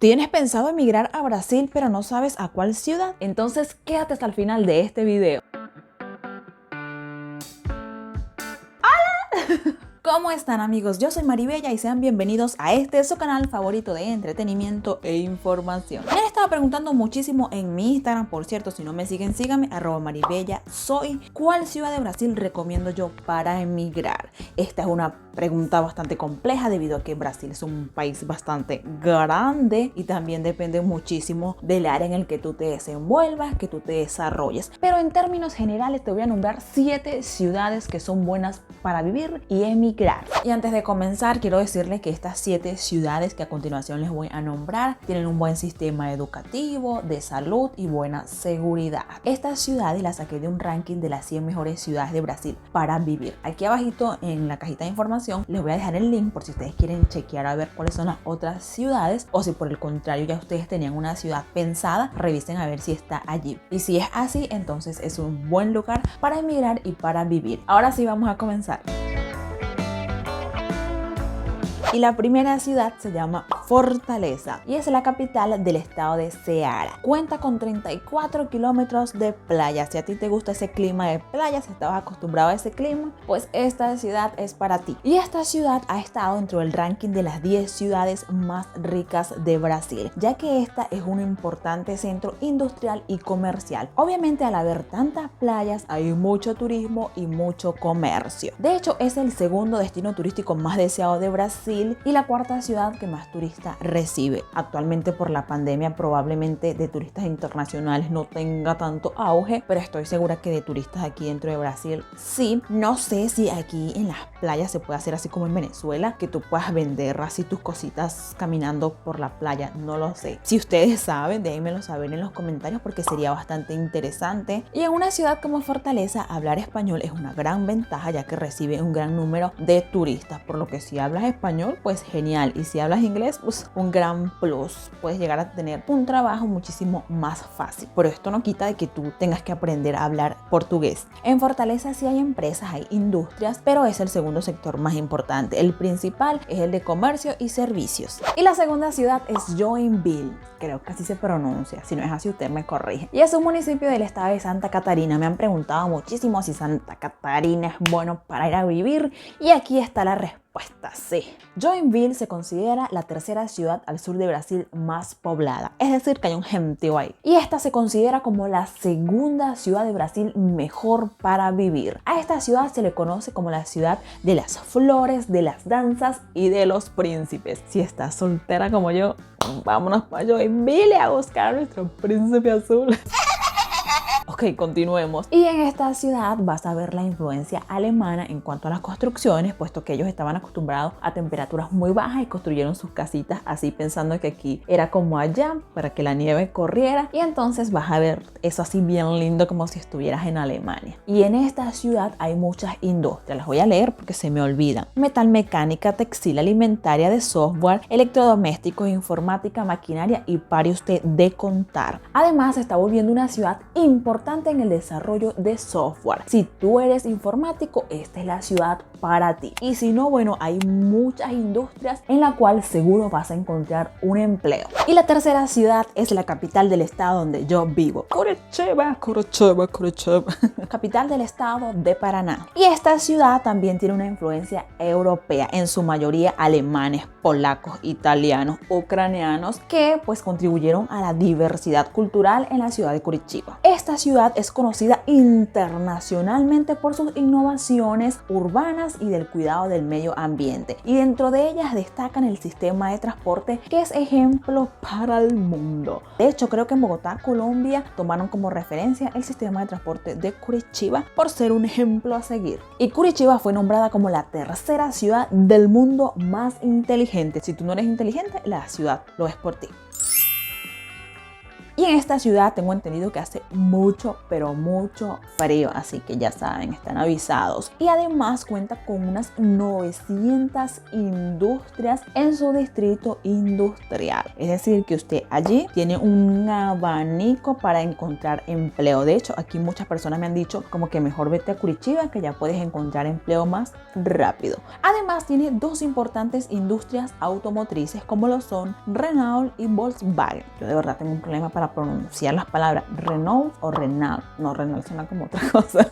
¿Tienes pensado emigrar a Brasil pero no sabes a cuál ciudad? Entonces quédate hasta el final de este video. ¿Cómo están, amigos? Yo soy Maribella y sean bienvenidos a su canal favorito de entretenimiento e información. Me han estado preguntando muchísimo en mi Instagram, por cierto, si no me siguen, síganme, @Maribella soy. ¿Cuál ciudad de Brasil recomiendo yo para emigrar? Esta es una pregunta bastante compleja debido a que Brasil es un país bastante grande y también depende muchísimo del área en el que tú te desenvuelvas, que tú te desarrolles. Pero en términos generales te voy a nombrar 7 ciudades que son buenas para vivir y emigrar. Y antes de comenzar, quiero decirles que estas 7 ciudades que a continuación les voy a nombrar tienen un buen sistema educativo, de salud y buena seguridad. Estas ciudades las saqué de un ranking de las 100 mejores ciudades de Brasil para vivir. Aquí abajito en la cajita de información les voy a dejar el link por si ustedes quieren chequear a ver cuáles son las otras ciudades, o si por el contrario ya ustedes tenían una ciudad pensada, revisen a ver si está allí. Y si es así, entonces es un buen lugar para emigrar y para vivir. Ahora sí, vamos a comenzar. Y la primera ciudad se llama Fortaleza y es la capital del estado de Ceará. Cuenta con 34 kilómetros de playa. Si a ti te gusta ese clima de playa, si estabas acostumbrado a ese clima, pues esta ciudad es para ti. Y esta ciudad ha estado dentro del ranking de las 10 ciudades más ricas de Brasil, ya que esta es un importante centro industrial y comercial. Obviamente, al haber tantas playas, hay mucho turismo y mucho comercio. De hecho, es el segundo destino turístico más deseado de Brasil y la cuarta ciudad que más turistas recibe. Actualmente, por la pandemia, probablemente de turistas internacionales no tenga tanto auge, pero estoy segura que de turistas aquí dentro de Brasil sí. No sé si aquí en las playas se puede hacer así como en Venezuela, que tú puedas vender así tus cositas caminando por la playa, no lo sé. Si ustedes saben, déjenmelo saber en los comentarios porque sería bastante interesante. Y en una ciudad como Fortaleza, hablar español es una gran ventaja, ya que recibe un gran número de turistas, por lo que si hablas español, pues genial, y si hablas inglés, pues un gran plus. Puedes llegar a tener un trabajo muchísimo más fácil, pero esto no quita de que tú tengas que aprender a hablar portugués. En Fortaleza sí hay empresas, hay industrias, pero es el segundo sector más importante. El principal es el de comercio y servicios. Y la segunda ciudad es Joinville, creo que así se pronuncia, si no es así usted me corrige, y es un municipio del estado de Santa Catarina. Me han preguntado muchísimo si Santa Catarina es bueno para ir a vivir, y aquí está la respuesta. Sí. Joinville se considera la tercera ciudad al sur de Brasil más poblada, es decir que hay un gentío ahí. Y esta se considera como la segunda ciudad de Brasil mejor para vivir. A esta ciudad se le conoce como la ciudad de las flores, de las danzas y de los príncipes. Si estás soltera como yo, vámonos para Joinville a buscar a nuestro príncipe azul. Ok, continuemos. Y en esta ciudad vas a ver la influencia alemana en cuanto a las construcciones, puesto que ellos estaban acostumbrados a temperaturas muy bajas y construyeron sus casitas así pensando que aquí era como allá para que la nieve corriera, y entonces vas a ver eso así bien lindo como si estuvieras en Alemania. Y en esta ciudad hay muchas industrias, las voy a leer porque se me olvidan: metalmecánica, textil, alimentaria, de software, electrodomésticos, informática, maquinaria y pare usted de contar. Además, se está volviendo una ciudad importante en el desarrollo de software. Si tú eres informático, esta es la ciudad para ti. Y si no, bueno, hay muchas industrias en la cual seguro vas a encontrar un empleo. Y la tercera ciudad es la capital del estado donde yo vivo, Curitiba, capital del estado de Paraná. Y esta ciudad también tiene una influencia europea, en su mayoría alemanes, polacos, italianos, ucranianos, que pues contribuyeron a la diversidad cultural en la ciudad de Curitiba. Esta ciudad es conocida internacionalmente por sus innovaciones urbanas y del cuidado del medio ambiente, y dentro de ellas destacan el sistema de transporte, que es ejemplo para el mundo. De hecho, creo que en Bogotá, Colombia, tomaron como referencia el sistema de transporte de Curitiba por ser un ejemplo a seguir. Y Curitiba fue nombrada como la tercera ciudad del mundo más inteligente. Si tú no eres inteligente, la ciudad lo es por ti. Y en esta ciudad tengo entendido que hace mucho, pero mucho frío, así que ya saben, están avisados. Y además cuenta con unas 900 industrias en su distrito industrial. Es decir, que usted allí tiene un abanico para encontrar empleo. De hecho, aquí muchas personas me han dicho como que mejor vete a Curitiba, que ya puedes encontrar empleo más rápido. Además, tiene dos importantes industrias automotrices como lo son Renault y Volkswagen. Yo de verdad tengo un problema para pronunciar las palabras Renault o Renault. No, Renault suena como otra cosa.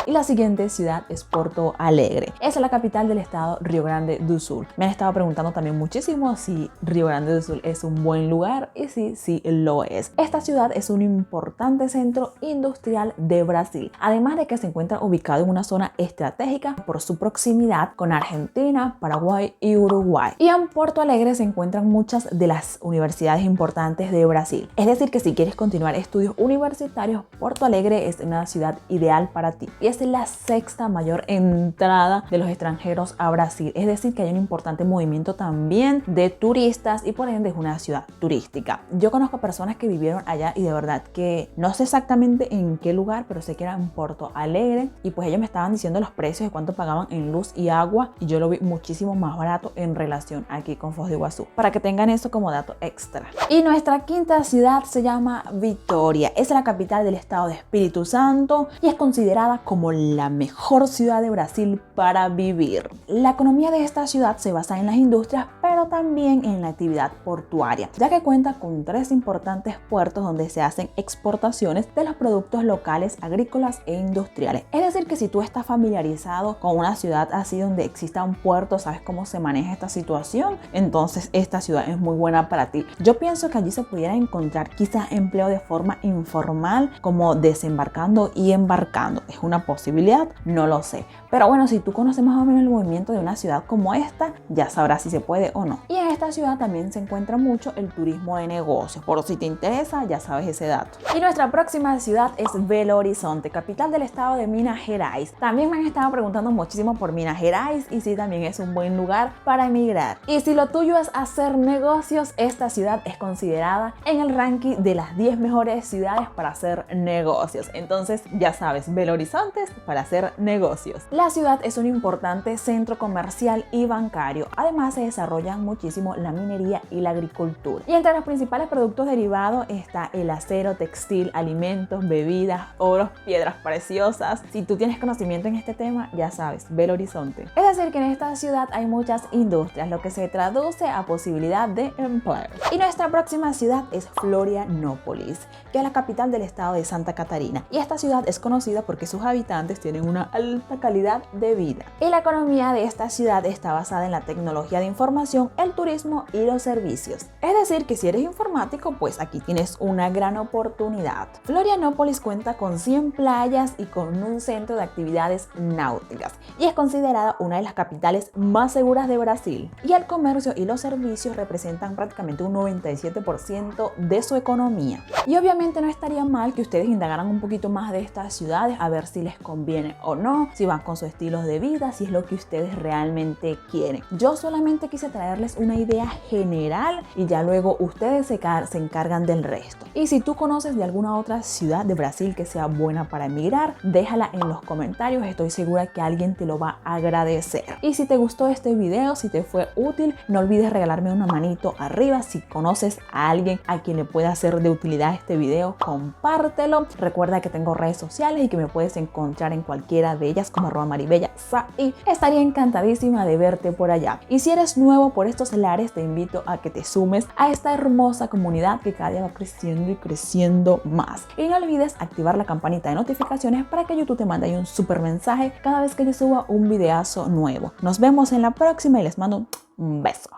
Y la siguiente ciudad es Porto Alegre. Es la capital del estado Río Grande do Sul. Me han estado preguntando también muchísimo si Río Grande do Sul es un buen lugar, y sí lo es. Esta ciudad es un importante centro industrial de Brasil, además de que se encuentra ubicado en una zona estratégica por su proximidad con Argentina, Paraguay y Uruguay. Y en Porto Alegre se encuentran muchas de las universidades importantes de Brasil. Es decir, que si quieres continuar estudios universitarios, Porto Alegre es una ciudad ideal para ti. Y es la sexta mayor entrada de los extranjeros a Brasil. Es decir, que hay un importante movimiento también de turistas y por ende es una ciudad turística. Yo conozco personas que vivieron allá y de verdad que no sé exactamente en qué lugar, pero sé que era en Porto Alegre, y pues ellos me estaban diciendo los precios de cuánto pagaban en luz y agua, y yo lo vi muchísimo más barato en relación aquí con Foz de Iguazú, para que tengan eso como dato extra. Y nuestra quinta ciudad se llama Vitória. Es la capital del estado de Espíritu Santo y es considerada como la mejor ciudad de Brasil para vivir. La economía de esta ciudad se basa en las industrias, pero también en la actividad portuaria, ya que cuenta con 3 importantes puertos donde se hacen exportaciones de los productos locales, agrícolas e industriales. Es decir, que si tú estás familiarizado con una ciudad así donde exista un puerto, sabes cómo se maneja esta situación, entonces esta ciudad es muy buena para ti. Yo pienso que allí se pudiera encontrar quizás empleo de forma informal, como desembarcando y embarcando. Es una posibilidad, no lo sé. Pero bueno, si tú conoces más o menos el movimiento de una ciudad como esta, ya sabrás si se puede o no. Y en esta ciudad también se encuentra mucho el turismo de negocios. Por si te interesa, ya sabes ese dato. Y nuestra próxima ciudad es Belo Horizonte, capital del estado de Minas Gerais. También me han estado preguntando muchísimo por Minas Gerais y sí, también es un buen lugar para emigrar. Y si lo tuyo es hacer negocios, esta ciudad es considerada en el ranking de las 10 mejores ciudades para hacer negocios. Entonces, ya sabes, Belo Horizonte para hacer negocios. La ciudad es un importante centro comercial y bancario. Además, se desarrollan muchísimo la minería y la agricultura. Y entre los principales productos derivados está el acero, textil, alimentos, bebidas, oros, piedras preciosas. Si tú tienes conocimiento en este tema, ya sabes, Belo Horizonte. Es decir, que en esta ciudad hay muchas industrias, lo que se traduce a posibilidad de empleo. Y nuestra próxima ciudad es Florianópolis, que es la capital del estado de Santa Catarina. Y esta ciudad es conocida porque sus habitantes tienen una alta calidad de vida. Y la economía de esta ciudad está basada en la tecnología de información, el turismo y los servicios. Es decir, que si eres informático, pues aquí tienes una gran oportunidad. Florianópolis cuenta con 100 playas y con un centro de actividades náuticas y es considerada una de las capitales más seguras de Brasil. Y el comercio y los servicios representan prácticamente un 97% de su economía. Y obviamente no estaría mal que ustedes indagaran un poquito más de estas ciudades, a ver si les conviene o no, si van con su estilo de vida, si es lo que ustedes realmente quieren. Yo solamente quise traerles una idea general y ya luego ustedes se encargan del resto. Y si tú conoces de alguna otra ciudad de Brasil que sea buena para emigrar, déjala en los comentarios, estoy segura que alguien te lo va a agradecer. Y si te gustó este video, si te fue útil, no olvides regalarme una manito arriba. Si conoces a alguien a quien le pueda ser de utilidad este video, compártelo. Recuerda que tengo redes sociales y que me puedes encontrar en cualquiera de ellas como @maribella_sa, y estaría encantadísima de verte por allá. Y si eres nuevo por estos lares, te invito a que te sumes a esta hermosa comunidad que cada día va creciendo y creciendo más. Y no olvides activar la campanita de notificaciones para que YouTube te mande ahí un super mensaje cada vez que yo suba un videazo nuevo. Nos vemos en la próxima y les mando un beso.